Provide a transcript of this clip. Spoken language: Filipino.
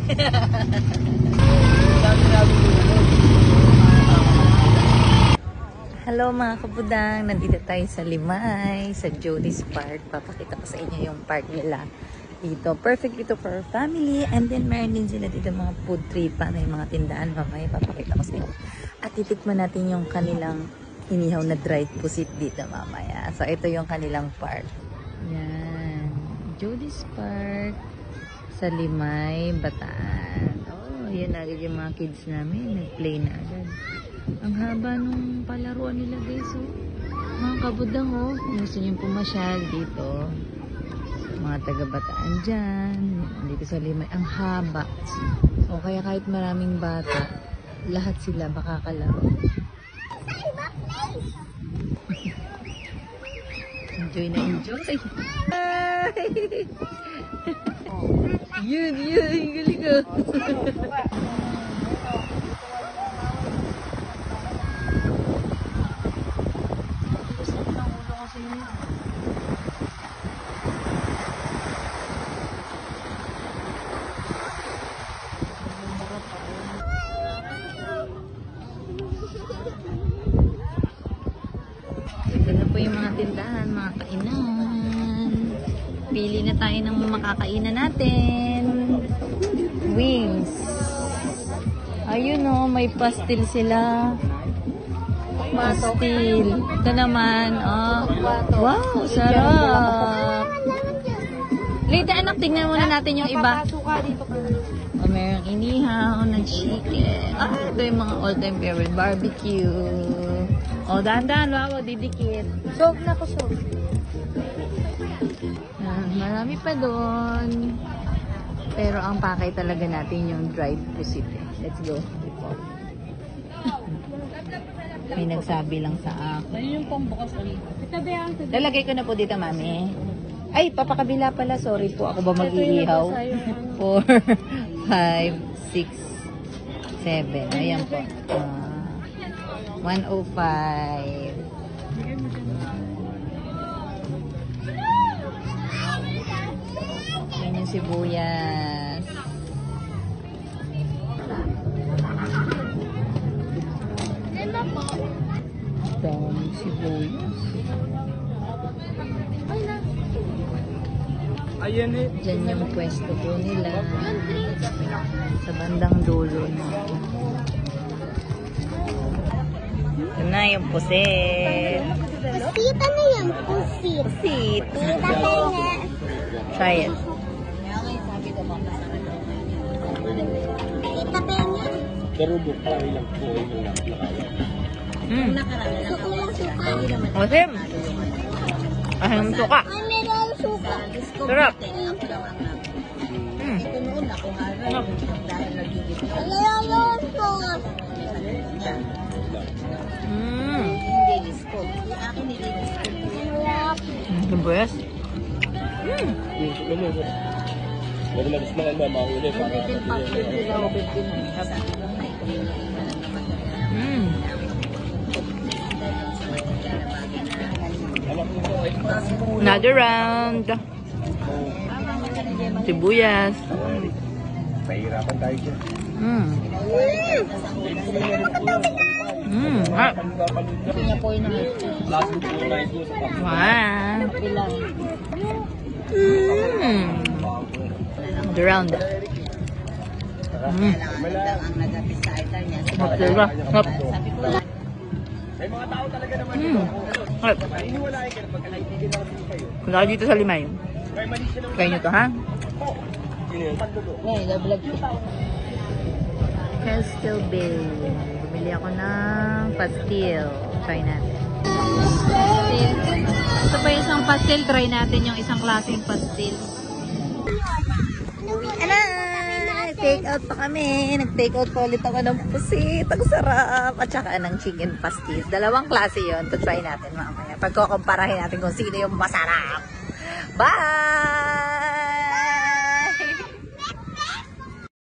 Hello mga kabudang, nandito tayo sa Limay, sa Jody's Park. Papakita ko sa inyo yung park nila dito. Perfect dito for family. And then meron din sila dito mga food tripa, may mga tindahan. Mamaya papakita ko sa inyo. At titikman natin yung kanilang inihaw na dried pusit dito mamaya. So ito yung kanilang park. Yan. Jody's Park sa Limay, Bataan. Oh, yan agad yung mga kids namin. Nag-play na agad. Ang haba nung palaruan nila guys, oh. Mga kabudang, oh. Gusto nyo pumasyal dito. Mga taga-Bataan dyan. Dito sa Limay. Ang haba. O kaya kahit maraming bata, lahat sila makakalaro. Enjoy na enjoy. Yun. Galing ko. Ito na po yung mga tindahan, mga kainan. Pili na tayo ng makakainan natin. Wings. Ayun o, may pastil sila. Pastil. Ito naman, oh. Wow, sarap. Later anak, tingnan muna natin yung iba. O, mayroong inihaw na chicken. Ito yung mga all-time favorite. Barbecue. O, dahan-dahan, wow, didikit. Soak na ko, soak. Marami pa doon. Pero ang pakay talaga natin yung dried pusit. Let's go. May nagsabi lang sa akin. Ayun yung pambukas ulit. Lalagay ko na po dito, mami. Ay, papakabila pala. Sorry po. Ako ba mag-iihaw? 4, 5, 6, 7. Ayan po. 105. Ayan yung sibuyas. Daming sibuyas. Ayan eh. Diyan yung pwesto po nila. Sa bandang dulo na. Ito na yung pusit. Pusit, ano yan? Pusit. Pusit. Kita tayo nga. Try it. Kita tayo nga. Pero buka ilang po yung nakakaya. Suka lang suka. Masim. Ahang suka. Ay, meron suka. Sarap. Meron sauce. Sibuyas. Pero labis na lang mahuli. Another round. Sibuyas. Mahirapan tayo dyan. Wow. The round. May mga tao talaga naman. Iniwalain ka na pagka naitigil na kasi kayo. Kung dito sa Limay. May mali siya naman. Try nyo to, ha? Nag-vlog ko. Pastel Bill. Bumili ako ng pastil. Try natin. Ito pa isang pastil. Try natin yung isang klaseng pastil. Ano? Take out pa kami. Nag-take out pa ulit ako ng pusit. Ang sarap. At saka ng chicken pastil. Dalawang klase yun. To try natin mamaya. Pagkukumparahin natin kung sino yung masarap. Bye!